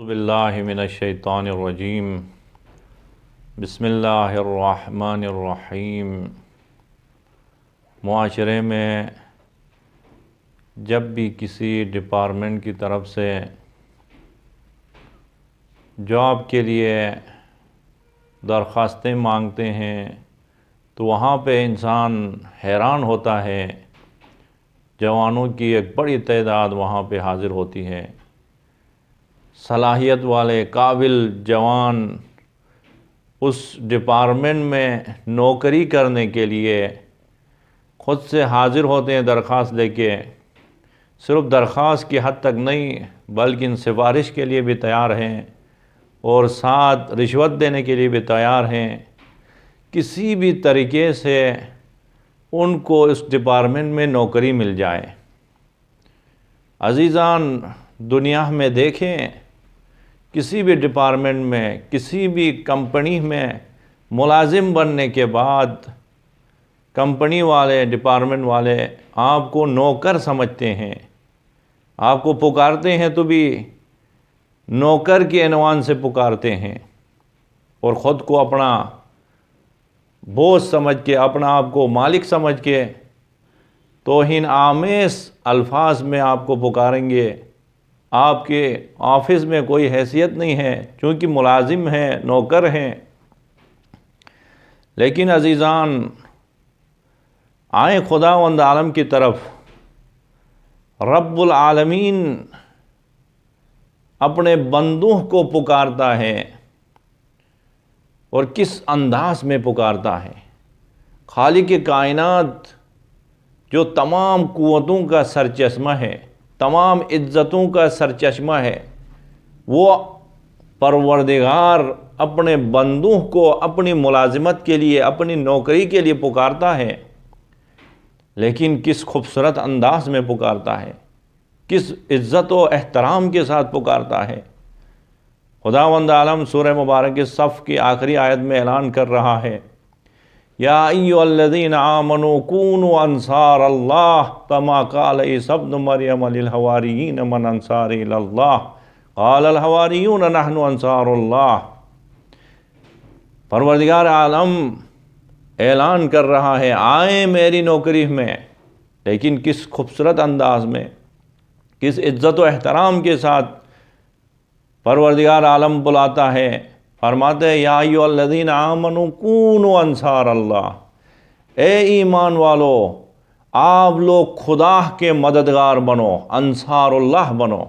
اعوذ باللہ من الشیطان الرجیم بسم اللہ الرحمن الرحیم۔ معاشرے میں جب بھی کسی ڈپارٹمنٹ کی طرف سے جاب کے لیے درخواستیں مانگتے ہیں تو وہاں پہ انسان حیران ہوتا ہے۔ جوانوں کی ایک بڑی تعداد وہاں پہ حاضر ہوتی ہے، صلاحیت والے قابل جوان اس ڈپارٹمنٹ میں نوکری کرنے کے لیے خود سے حاضر ہوتے ہیں درخواست لے کے۔ صرف درخواست کی حد تک نہیں بلکہ سفارش کے لیے بھی تیار ہیں اور ساتھ رشوت دینے کے لیے بھی تیار ہیں۔ کسی بھی طریقے سے ان کو اس ڈپارٹمنٹ میں نوکری مل جائے۔ عزیزان، دنیا میں دیکھیں، کسی بھی ڈپارٹمنٹ میں، کسی بھی کمپنی میں ملازم بننے کے بعد کمپنی والے، ڈپارٹمنٹ والے آپ کو نوکر سمجھتے ہیں۔ آپ کو پکارتے ہیں تو بھی نوکر کے عنوان سے پکارتے ہیں اور خود کو اپنا بوس سمجھ کے، اپنا آپ کو مالک سمجھ کے توہین آمیز الفاظ میں آپ کو پکاریں گے۔ آپ کے آفس میں کوئی حیثیت نہیں ہے چونکہ ملازم ہیں، نوکر ہیں۔ لیکن عزیزان، آئیں خداوند عالم کی طرف۔ رب العالمین اپنے بندوں کو پکارتا ہے اور کس انداز میں پکارتا ہے۔ خالق کائنات جو تمام قوتوں کا سرچشمہ ہے، تمام عزتوں کا سرچشمہ ہے، وہ پروردگار اپنے بندوں کو اپنی ملازمت کے لیے، اپنی نوکری کے لیے پکارتا ہے، لیکن کس خوبصورت انداز میں پکارتا ہے، کس عزت و احترام کے ساتھ پکارتا ہے۔ خداوند عالم سورہ مبارک صف کی آخری آیت میں اعلان کر رہا ہے، یا ایھا الذین آمنوا کونوا انصار اللہ کما قال عیسی ابن مریم للحواریین من انصاری الی اللہ قال الحواریون نحن انصار اللہ۔ پروردگار عالم اعلان کر رہا ہے، آئیں میری نوکری میں، لیکن کس خوبصورت انداز میں، کس عزت و احترام کے ساتھ پروردگار عالم بلاتا ہے۔ فرماتے ہیں، یا ایھا الذین آمنوا کونوا انصار اللہ، اے ایمان والو آپ لوگ خدا کے مددگار بنو، انصار اللہ بنو۔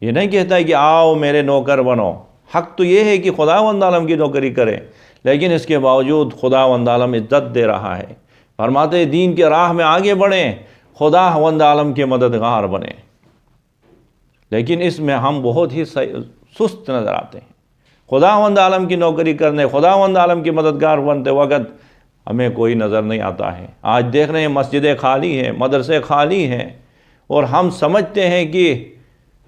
یہ نہیں کہتا ہے کہ آؤ میرے نوکر بنو۔ حق تو یہ ہے کہ خداوند عالم کی نوکری کرے، لیکن اس کے باوجود خداوند عالم عزت دے رہا ہے۔ فرماتے ہیں دین کے راہ میں آگے بڑھیں، خداوند عالم کے مددگار بنیں۔ لیکن اس میں ہم بہت ہی سست نظر آتے ہیں۔ خداوند عالم کی نوکری کرنے، خداوند عالم کی مددگار بنتے وقت ہمیں کوئی نظر نہیں آتا ہے۔ آج دیکھ رہے ہیں مسجدیں خالی ہیں، مدرسے خالی ہیں، اور ہم سمجھتے ہیں کہ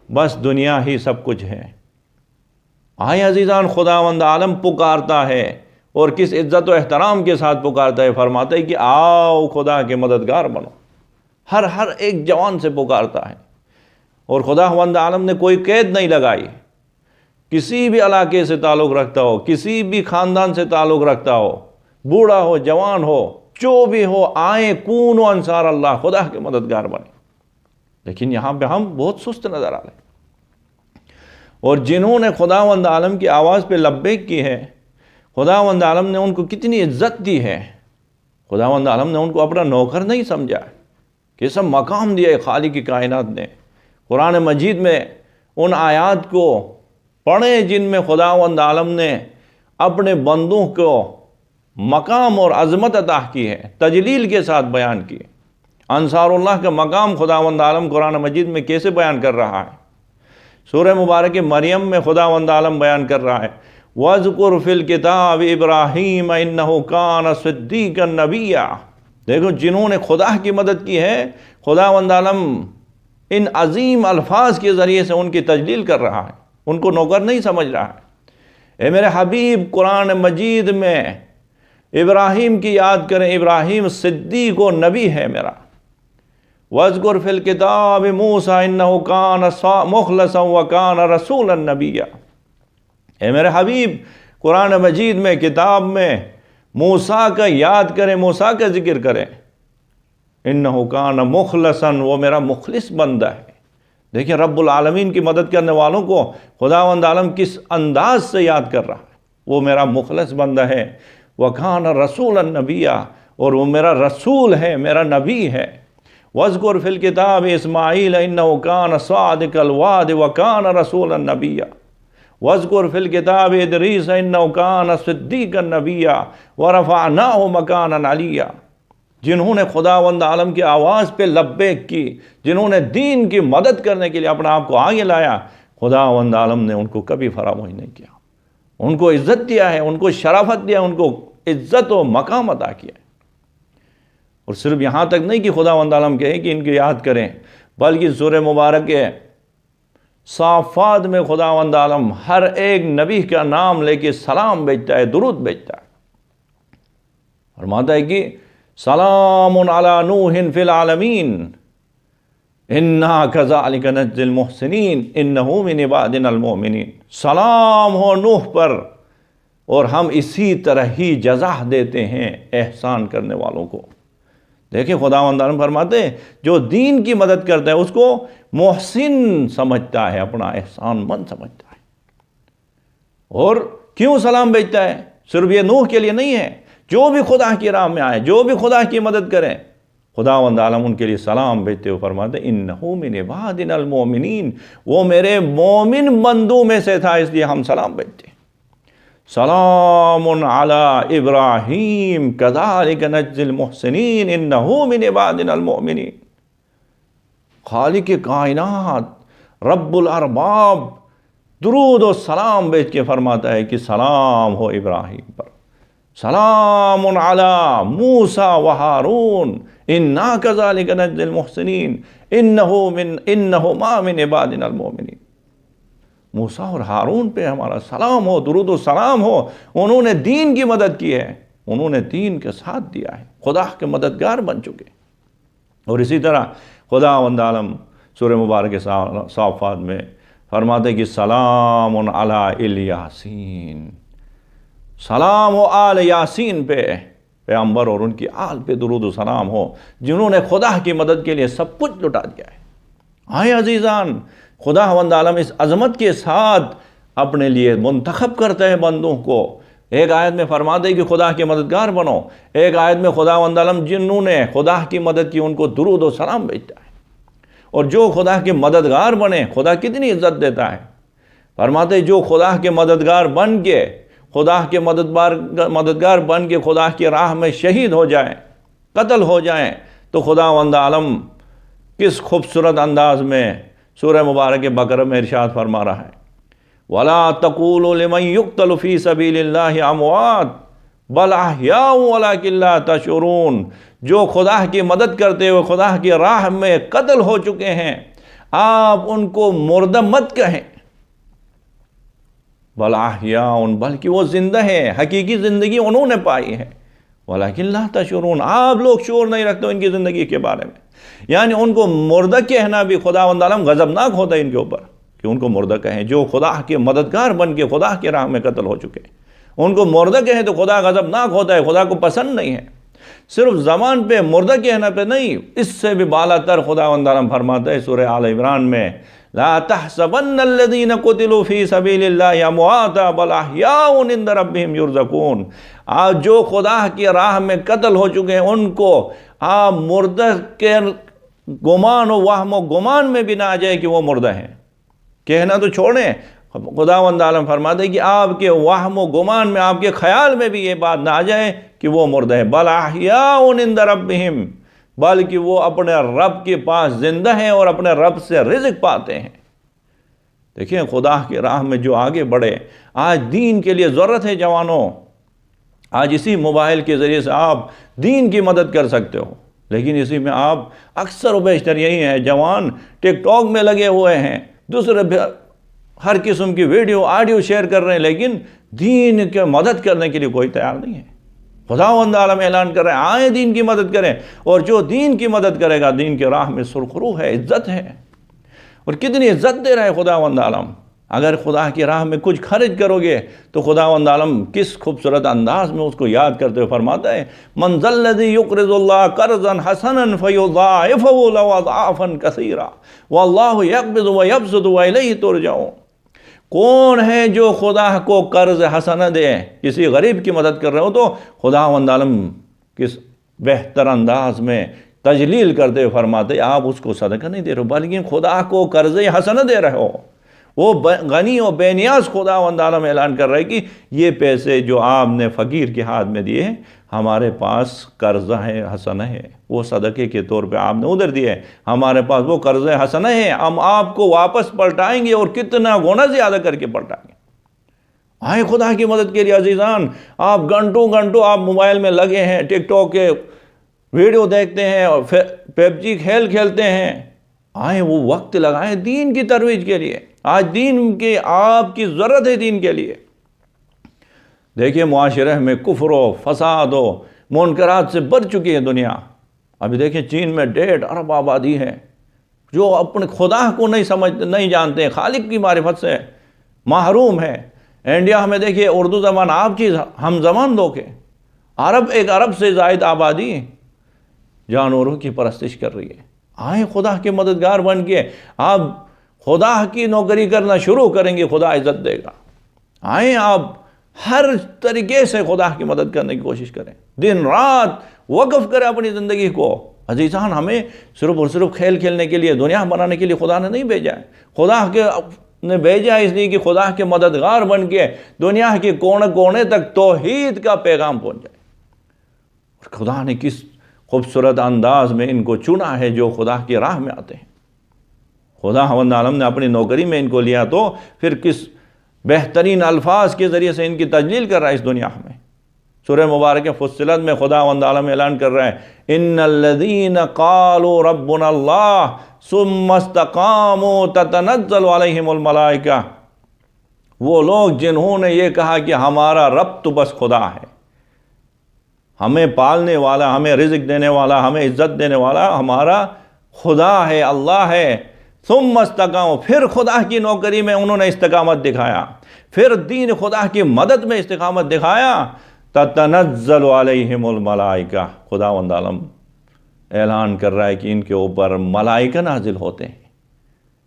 بس دنیا ہی سب کچھ ہے۔ آئے عزیزان، خداوند عالم پکارتا ہے اور کس عزت و احترام کے ساتھ پکارتا ہے۔ فرماتا ہے کہ آؤ خدا کے مددگار بنو۔ ہر ایک جوان سے پکارتا ہے، اور خداوند عالم نے کوئی قید نہیں لگائی۔ کسی بھی علاقے سے تعلق رکھتا ہو، کسی بھی خاندان سے تعلق رکھتا ہو، بوڑھا ہو، جوان ہو، جو بھی ہو، آئیں کونوا انصار اللہ، خدا کے مددگار بنیں۔ لیکن یہاں پہ ہم بہت سست نظر آ رہے ہیں۔ اور جنہوں نے خداوند عالم کی آواز پہ لبیک کی ہے، خداوند عالم نے ان کو کتنی عزت دی ہے۔ خداوند عالم نے ان کو اپنا نوکر نہیں سمجھا، کہ سب مقام دیا ہے خالق کی کائنات نے۔ قرآن مجید میں ان آیات کو پڑھیں جن میں خداوند عالم نے اپنے بندوں کو مقام اور عظمت عطا کی ہے، تجلیل کے ساتھ بیان کی۔ انصار اللہ کا مقام خداوند عالم قرآن مجید میں کیسے بیان کر رہا ہے؟ سورہ مبارک مریم میں خداوند عالم بیان کر رہا ہے، وَاذْكُرْ فِي الْكِتَابِ إِبْرَاهِيمَ إِنَّهُ كَانَ صِدِّيقًا نَبِيًّا۔ دیکھو، جنہوں نے خدا کی مدد کی ہے، خداوند عالم ان عظیم الفاظ کے ذریعے سے ان کی تجلیل کر رہا ہے، ان کو نوکر نہیں سمجھ رہا ہے۔ اے میرے حبیب، قرآن مجید میں ابراہیم کی یاد کریں۔ ابراہیم صدیق و نبی ہے میرا۔ وَاذْكُرْ فِي الْكِتَابِ مُوسَىٰ إِنَّهُ كَانَ مُخْلَصًا وَكَانَ رَسُولًا نَبِيًّا۔ اے میرے حبیب، قرآن مجید میں، کتاب میں موسیٰ کا یاد کریں، موسیٰ کا ذکر کریں۔ اِنَّهُ كَانَ مُخْلَصًا، وہ میرا مخلص بندہ ہے۔ دیکھیں رب العالمین کی مدد کرنے والوں کو خداوند عالم کس انداز سے یاد کر رہا ہے۔ وہ میرا مخلص بندہ ہے۔ وَكَانَ رَسُولًا نَبِيًّا، اور وہ میرا رسول ہے، میرا نبی ہے۔ وَاذْكُرْ فِي الْكِتَابِ إِسْمَاعِيلَ إِنَّهُ كَانَ صَادِقَ الْوَعْدِ وَكَانَ رَسُولًا نَبِيًّا۔ وَاذْكُرْ فِي الْكِتَابِ إِدْرِيسَ إِنَّهُ كَانَ صِدِّيقًا نَبِيًّا وَرَفَعْنَاهُ مَكَانًا عَلِيًّا۔ جنہوں نے خداوند عالم کی آواز پہ لبیک کی، جنہوں نے دین کی مدد کرنے کے لیے اپنا آپ کو آگے لایا، خداوند عالم نے ان کو کبھی فراموش نہیں کیا، ان کو عزت دیا ہے، ان کو شرافت دیا، ان کو عزت و مقام عطا کیا ہے۔ اور صرف یہاں تک نہیں کہ خداوند عالم کہے کہ ان کی یاد کریں، بلکہ سورہ مبارک کے صافات میں خداوند عالم ہر ایک نبی کا نام لے کے سلام بھیجتا ہے، درود بھیجتا ہے۔ فرماتا ہے کہ سلام علی نوح فی العالمین انا کذالک نجزی المحسنین انہ من عبادنا المؤمنین۔ سلام ہو نوح پر، اور ہم اسی طرح ہی جزا دیتے ہیں احسان کرنے والوں کو۔ دیکھیں خداوند عالم فرماتے ہیں جو دین کی مدد کرتا ہے اس کو محسن سمجھتا ہے، اپنا احسان مند سمجھتا ہے۔ اور کیوں سلام بھیجتا ہے؟ صرف یہ نوح کے لیے نہیں ہے، جو بھی خدا کی راہ میں آئے، جو بھی خدا کی مدد کریں، خداوند عالم ان کے لیے سلام بھیجتے ہوئے فرماتے ہیں انہو من عبادنا المؤمنین، وہ میرے مومن بندوں میں سے تھا، اس لیے ہم سلام بھیجتے ہیں۔ سلام علی ابراہیم کذالک نجزی المحسنین انہو من عبادنا المؤمنین۔ خالق کائنات، رب الارباب درود و سلام بھیج کے فرماتا ہے کہ سلام ہو ابراہیم پر، سلام علی موسیٰ و ہارون انا کذالک نجزی المحسنین انہما من عبادنا المؤمنین۔ موسیٰ اور ہارون پہ ہمارا سلام ہو، درود و سلام ہو، انہوں نے دین کی مدد کی ہے، انہوں نے دین کے ساتھ دیا ہے، خدا کے مددگار بن چکے۔ اور اسی طرح خداوند عالم سورہ مبارک صافات میں فرماتے کہ سلام علی الیاسین، سلام ہو آل یاسین پہ، پیغمبر اور ان کی آل پہ درود و سلام ہو، جنہوں نے خدا کی مدد کے لیے سب کچھ لٹا دیا ہے۔ آئے عزیزان، خداوند عالم اس عظمت کے ساتھ اپنے لیے منتخب کرتے ہیں بندوں کو۔ ایک آیت میں فرماتے ہیں کہ خدا کے مددگار بنو، ایک آیت میں خداوند عالم جنہوں نے خدا کی مدد کی ان کو درود و سلام بھیجتا ہے۔ اور جو خدا کے مددگار بنے، خدا کتنی عزت دیتا ہے۔ فرماتے ہیں جو خدا کے مددگار بن کے، خدا کے مددگار بن کے خدا کی راہ میں شہید ہو جائیں، قتل ہو جائیں، تو خداوند عالم کس خوبصورت انداز میں سورہ مبارک بقرہ میں ارشاد فرما رہا ہے وَلَا تَقُولُوا لِمَنْ يُقْتَلُ فِي سَبِيلِ اللَّهِ أَمْوَاتٌ بَلْ أَحْيَاءٌ وَلَكِنْ لَا تَشْعُرُونَ۔ جو خدا کی مدد کرتے ہوئے خدا کی راہ میں قتل ہو چکے ہیں، آپ ان کو مردہ مت کہیں، بَلْ أَحْيَاءٌ، بلکہ وہ زندہ ہیں، حقیقی زندگی انہوں نے پائی ہے، وَلَكِنْ لَا تَشْعُرُونَ، آپ لوگ شعور نہیں رکھتے ان کی زندگی کے بارے میں۔ یعنی ان کو مردہ کہنا بھی خداوند عالم غضبناک ہوتا ہے ان کے اوپر، کہ ان کو مردہ کہیں جو خدا کے مددگار بن کے خدا کی راہ میں قتل ہو چکے ہیں۔ ان کو مردہ کہیں تو خدا غضبناک ہوتا ہے، خدا کو پسند نہیں ہے۔ صرف زبان پہ مردہ کہنا پہ نہیں، اس سے بھی بالا تر خداوند عالم فرماتا ہے سورہ آل عمران میں لا تحسبن الذين قتلوا في سبيل الله امواتا بل احياء عند ربهم يرزقون۔ آج جو خدا کی راہ میں قتل ہو چکے ہیں ان کو آپ مردہ کے گمان و وہم و گمان میں بھی نہ آ جائے کہ وہ مردہ ہیں، کہنا تو چھوڑیں، خداوند عالم فرماتے ہیں کہ آپ کے وہم و گمان میں، آپ کے خیال میں بھی یہ بات نہ آ جائے کہ وہ مردہ ہے، بل احیاء عند ربہم، بلکہ وہ اپنے رب کے پاس زندہ ہیں اور اپنے رب سے رزق پاتے ہیں۔ دیکھیں خدا کی راہ میں جو آگے بڑھے، آج دین کے لیے ضرورت ہے جوانوں، آج اسی موبائل کے ذریعے سے آپ دین کی مدد کر سکتے ہو، لیکن اسی میں آپ اکثر و بیشتر یہی ہیں جوان ٹک ٹاک میں لگے ہوئے ہیں، دوسرے ہر قسم کی ویڈیو آڈیو شیئر کر رہے ہیں، لیکن دین کی مدد کرنے کے لیے کوئی تیار نہیں ہے۔ خداوند عالم اعلان کر رہے ہیں آئیں دین کی مدد کریں، اور جو دین کی مدد کرے گا دین کے راہ میں سرخرو ہے، عزت ہے، اور کتنی عزت دے رہا ہے خداوند عالم۔ اگر خدا کی راہ میں کچھ خرچ کرو گے تو خداوند عالم کس خوبصورت انداز میں اس کو یاد کرتے ہوئے فرماتا ہے من ذا الذی یقرض اللہ قرضا حسنا فیضاعفہ له اضعافا کثیرا واللہ یقبض ویبسط والیہ ترجعون۔ کون ہے جو خدا کو قرض حسنہ دے؟ کسی غریب کی مدد کر رہے ہو تو خداوند عالم کس بہتر انداز میں تجلیل کرتے ہوئے فرماتے آپ اس کو صدقہ نہیں دے رہے ہو بلکہ خدا کو قرض حسنہ دے رہے ہو۔ وہ غنی و بے نیاز خداوند عالم اعلان کر رہا ہے کہ یہ پیسے جو آپ نے فقیر کے ہاتھ میں دیے ہمارے پاس قرضہ ہے حسنہ ہے، وہ صدقے کے طور پہ آپ نے ادھر دیے، ہمارے پاس وہ قرض حسنہ ہے، ہم آپ کو واپس پلٹائیں گے اور کتنا گنا زیادہ کر کے پلٹائیں گے۔ آئے خدا کی مدد کے لیے عزیزان، آپ گھنٹوں گھنٹوں آپ موبائل میں لگے ہیں، ٹک ٹاک کے ویڈیو دیکھتے ہیں اور پب جی کھیل کھیلتے ہیں، آئیں وہ وقت لگائیں دین کی ترویج کے لیے۔ آج دین کے آپ کی ضرورت ہے دین کے لیے۔ دیکھیے معاشرے میں کفر و فساد و منکرات سے بھر چکی ہے دنیا۔ ابھی دیکھیں چین میں 1.5 ارب آبادی ہے جو اپنے خدا کو نہیں جانتے، خالق کی معرفت سے محروم ہے۔ انڈیا میں دیکھیے اردو زبان آپ کی ہم زبان لوگ ہیں، 1 ارب سے زائد آبادی جانوروں کی پرستش کر رہی ہے۔ آئیں خدا کے مددگار بن کے آپ خدا کی نوکری کرنا شروع کریں گے، خدا عزت دے گا۔ آئیں آپ ہر طریقے سے خدا کی مدد کرنے کی کوشش کریں، دن رات وقف کریں اپنی زندگی کو۔ عزیزان ہمیں صرف اور صرف کھیل کھیلنے کے لیے، دنیا بنانے کے لیے خدا نے نہیں بھیجا ہے، خدا نے بھیجا ہے اس لیے کہ خدا کے مددگار بن کے دنیا کے کونے کونے تک توحید کا پیغام پہنچ جائے۔ اور خدا نے کس خوبصورت انداز میں ان کو چنا ہے جو خدا کی راہ میں آتے ہیں۔ خداوند عالم نے اپنی نوکری میں ان کو لیا تو پھر کس بہترین الفاظ کے ذریعے سے ان کی تجلیل کر رہا ہے اس دنیا میں۔ سورہ مبارک فصلت میں خداوند عالم اعلان کر رہا ہے ان الذین قالوا ربنا اللہ ثم استقاموا تتنزل علیہم الملائکہ، وہ لوگ جنہوں نے یہ کہا کہ ہمارا رب تو بس خدا ہے، ہمیں پالنے والا، ہمیں رزق دینے والا، ہمیں عزت دینے والا ہمارا خدا ہے، اللہ ہے۔ ثم استقاموا، پھر خدا کی نوکری میں انہوں نے استقامت دکھایا، پھر دین خدا کی مدد میں استقامت دکھایا، تتنزل علیہم الملائکہ، خداوند عالم اعلان کر رہا ہے کہ ان کے اوپر ملائکہ نازل ہوتے ہیں۔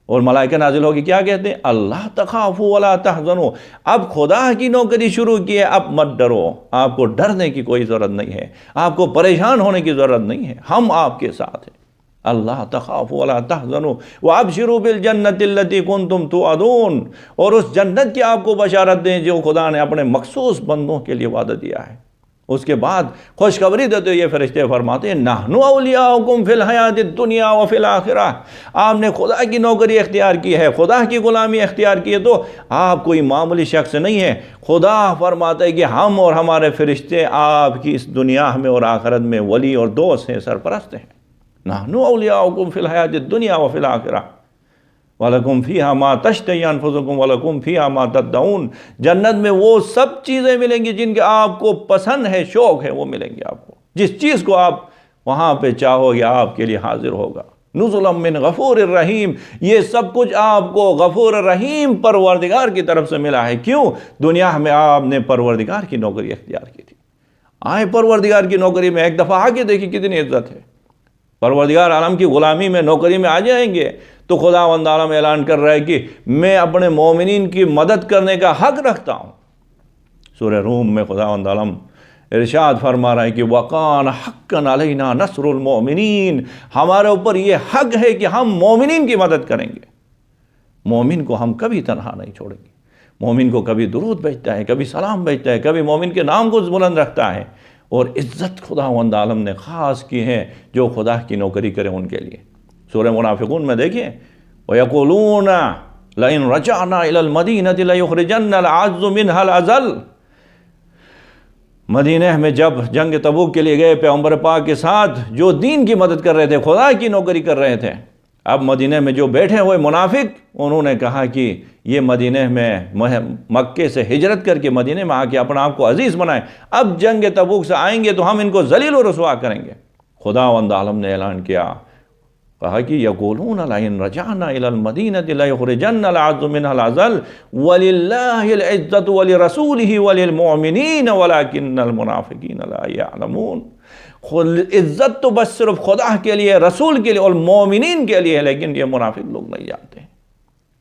اور ملائکہ نازل ہوگی کیا کہتے ہیں؟ اللہ تخافوا ولا تحزنوا، اب خدا کی نوکری شروع کی ہے، اب مت ڈرو، آپ کو ڈرنے کی کوئی ضرورت نہیں ہے، آپ کو پریشان ہونے کی ضرورت نہیں ہے، ہم آپ کے ساتھ ہیں۔ اللہ تخافوا ولا تحزنوا وابشروا بالجنۃ التي كنتم توعدون، اور اس جنت کی آپ کو بشارت دیں جو خدا نے اپنے مخصوص بندوں کے لیے وعدہ دیا ہے۔ اس کے بعد خوشخبری دیتے ہوئے یہ فرشتے فرماتے ہیں نحن اولیاؤکم فی الحیات الدنیا وفی الآخرہ، آپ نے خدا کی نوکری اختیار کی ہے، خدا کی غلامی اختیار کی ہے تو آپ کوئی معمولی شخص نہیں ہے۔ خدا فرماتا ہے کہ ہم اور ہمارے فرشتے آپ کی اس دنیا میں اور آخرت میں ولی اور دوست ہیں، سرپرست ہیں۔ نحن اولیاؤکم فی الحیات الدنیا وفی الآخرہ وَلَكُمْ فِيهَا مَا تَشْتَهِي أَنفُسُكُمْ وَلَكُمْ فِيهَا مَا تَدَّعُونَ، جنت میں وہ سب چیزیں ملیں گی جن کے آپ کو پسند ہے، شوق ہے، وہ ملیں گی آپ کو، جس چیز کو آپ وہاں پہ چاہو گے آپ کے لیے حاضر ہوگا۔ نُزُلًا مِّن غَفُورٍ رَحِيمٍ، یہ سب کچھ آپ کو غفور رحیم پروردگار کی طرف سے ملا ہے۔ کیوں؟ دنیا میں آپ نے پروردگار کی نوکری اختیار کی تھی۔ آئے پروردگار کی نوکری میں ایک دفعہ آگے دیکھیں کتنی عزت ہے۔ پروردگار عالم کی غلامی میں نوکری میں آ جائیں گے تو خداوند عالم اعلان کر رہا ہے کہ میں اپنے مومنین کی مدد کرنے کا حق رکھتا ہوں۔ سورہ روم میں خداوند عالم ارشاد فرما رہا ہے کہ وَقَانَ حَقًّا عَلَيْنَا نَصْرُ الْمُؤْمِنِينَ، ہمارے اوپر یہ حق ہے کہ ہم مومنین کی مدد کریں گے۔ مومن کو ہم کبھی تنہا نہیں چھوڑیں گے۔ مومن کو کبھی درود بھیجتا ہے، کبھی سلام بھیجتا ہے، کبھی مومن کے نام کو بلند رکھتا ہے، اور عزت خداوند عالم نے خاص کی ہے جو خدا کی نوکری کرے ان کے لیے۔ سورہ منافقون میں دیکھیں وَيَقُولُونَ لَئِن رَجَعْنَا إِلَى الْمَدِينَةِ لَيُخْرِجَنَّ الْأَعَزُّ مِنْهَا الْأَذَلَّ، مدینہ میں جب جنگ تبوک کے لیے گئے پیغمبر پاک کے ساتھ جو دین کی مدد کر رہے تھے، خدا کی نوکری کر رہے تھے، اب مدینہ میں جو بیٹھے ہوئے منافق انہوں نے کہا کہ یہ مدینہ میں مکے سے ہجرت کر کے مدینہ میں آ کے اپنا آپ کو عزیز بنائیں، اب جنگ تبوک سے آئیں گے تو ہم ان کو ذلیل و رسوا کریں گے۔ خداوند عالم نے اعلان کیا، کہا کہ یقولون لئن رجعنا الى المدینۃ لیخرجن الاعز منها الاذل وللہ العزۃ ولرسولہ وللمؤمنین ولکن المنافقین لا یعلمون۔ عزت تو بس صرف خدا کے لیے، رسول کے لیے اور مومنین کے لیے ہے، لیکن یہ منافق لوگ نہیں جانتے ہیں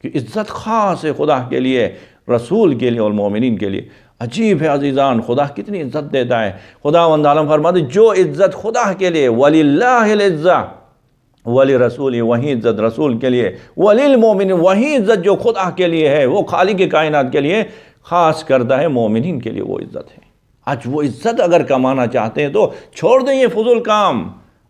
کہ عزت خاص ہے خدا کے لیے، رسول کے لیے اور مومنین کے لیے۔ عجیب ہے عزیزان، خدا کتنی عزت دیتا ہے۔ خداوند عالم فرماتے جو عزت خدا کے لیے، وَلِلَّهِ الْعِزَّةُ وَلِرَسُولِهِ، وہی عزت رسول کے لیے، وَلِلْمُؤْمِنِينَ، وہی عزت جو خدا کے لیے ہے، وہ خالق کائنات کے لیے خاص کرتا ہے، مومنین کے لیے وہ عزت ہے۔ آج وہ عزت اگر کمانا چاہتے ہیں تو چھوڑ دیں یہ فضول کام،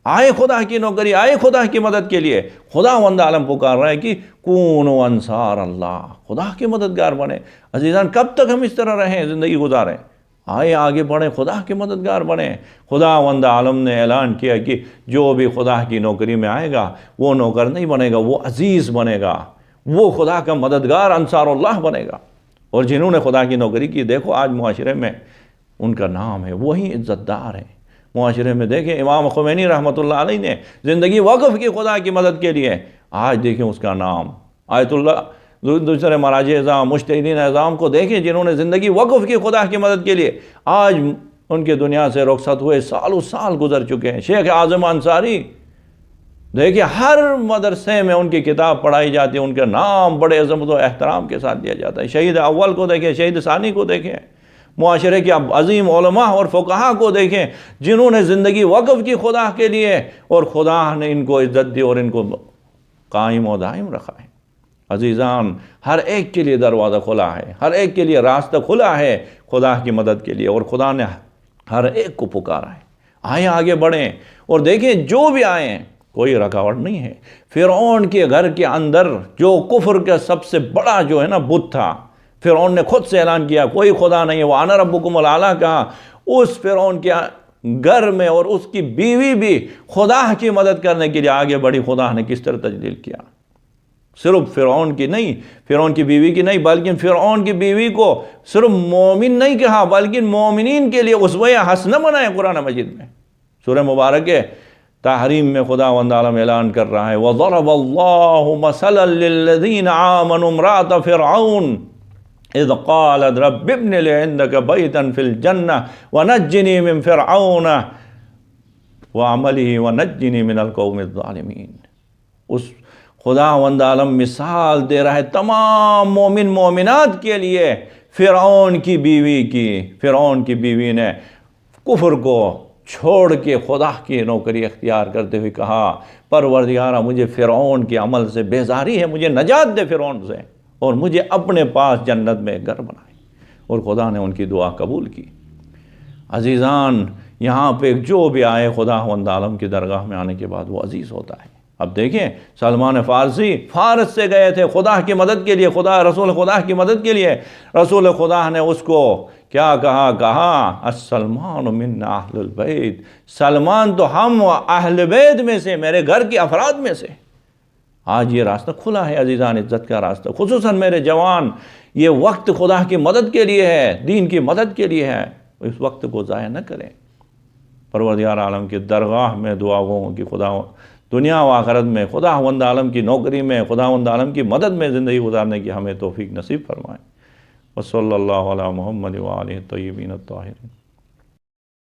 آئے خدا کی نوکری، آئے خدا کی مدد کے لیے۔ خداوند عالم پکار رہا ہے کہ کونوا انصار اللہ، خدا کے مددگار بنے۔ عزیزان کب تک ہم اس طرح رہیں، زندگی گزاریں؟ آئے آگے بڑھیں، خدا کے مددگار بنیں۔ خداوند عالم نے اعلان کیا کہ جو بھی خدا کی نوکری میں آئے گا وہ نوکر نہیں بنے گا، وہ عزیز بنے گا، وہ خدا کا مددگار انصار اللہ بنے گا۔ اور جنہوں نے خدا کی نوکری کی، دیکھو آج معاشرے میں ان کا نام ہے، وہی عزت دار ہیں۔ معاشرے میں دیکھیں امام خمینی رحمۃ اللہ علیہ نے زندگی وقف کی خدا کی مدد کے لیے، آج دیکھیں اس کا نام۔ آیت اللہ، دوسرے مراجع اعظام، مجتہدین اعظام کو دیکھیں جنہوں نے زندگی وقف کی خدا کی مدد کے لیے، آج ان کے دنیا سے رخصت ہوئے سالوں سال گزر چکے ہیں۔ شیخ اعظم انصاری دیکھیں ہر مدرسے میں ان کی کتاب پڑھائی جاتی ہے، ان کا نام بڑے عظمت و احترام کے ساتھ دیا جاتا ہے۔ شہید اول کو دیکھیں، شہید ثانی کو دیکھیں، معاشرے کے عظیم علماء اور فقہاء کو دیکھیں جنہوں نے زندگی وقف کی خدا کے لیے، اور خدا نے ان کو عزت دی اور ان کو قائم و دائم رکھا ہے۔ عزیزان ہر ایک کے لیے دروازہ کھلا ہے، ہر ایک کے لیے راستہ کھلا ہے خدا کی مدد کے لیے، اور خدا نے ہر ایک کو پکارا ہے۔ آئیں آگے بڑھیں، اور دیکھیں جو بھی آئیں کوئی رکاوٹ نہیں ہے۔ فرعون کے گھر کے اندر جو کفر کا سب سے بڑا جو ہے نا بت تھا، فرعون نے خود سے اعلان کیا کوئی خدا نہیں ہے، وَأَنَا رَبُّكُمُ الْأَعْلَىٰ کہا، اس فرعون کے گھر میں اور اس کی بیوی بھی خدا کی مدد کرنے کے لیے آگے بڑھی۔ خدا نے کس طرح تجلیل کیا، صرف فرعون کی نہیں، فرعون کی بیوی کی نہیں، بلکہ فرعون کی بیوی کو صرف مومن نہیں کہا بلکہ مومنین کے لیے اسوہ حسنہ بنایا قرآن مجید میں۔ سورہ مبارک تحریم میں خداوند عالم اعلان کر رہا ہے وَضَرَبَ اللَّهُ مَثَلًا لِّلَّذِينَ آمَنُوا امْرَأَتَ فِرْعَوْنَ اذ قالت رب ابن لي عندك بيتا في الجنة ونجني من فرعون وعمله ونجني من القوم الظالمين۔ اس خداوند عالم مثال دے رہا ہے تمام مومن مومنات کے لیے فرعون کی بیوی کی۔ فرعون کی بیوی نے کفر کو چھوڑ کے خدا کی نوکری اختیار کرتے ہوئے کہا پروردگارہ مجھے فرعون کے عمل سے بیزاری ہے، مجھے نجات دے فرعون سے، اور مجھے اپنے پاس جنت میں گھر بنائے، اور خدا نے ان کی دعا قبول کی۔ عزیزان یہاں پہ جو بھی آئے خداوند عالم کی درگاہ میں آنے کے بعد وہ عزیز ہوتا ہے۔ اب دیکھیں سلمان فارسی فارس سے گئے تھے خدا کی مدد کے لیے، رسول خدا کی مدد کے لیے، رسول خدا نے اس کو کیا کہا السلمان من اہل البیت، سلمان تو ہم اہل بیت میں سے، میرے گھر کے افراد میں سے۔ آج یہ راستہ کھلا ہے عزیزان، عزت کا راستہ، خصوصاً میرے جوان، یہ وقت خدا کی مدد کے لیے ہے، دین کی مدد کے لیے ہے، اس وقت کو ضائع نہ کریں۔ پروردگار عالم کی درگاہ میں دعا گو کہ خدا دنیا و آخرت میں خداوند عالم کی نوکری میں، خداوند عالم کی مدد میں زندگی گزارنے کی ہمیں توفیق نصیب فرمائے۔ وصلی اللہ علی محمد وآلہ الطیبین الطاہرین۔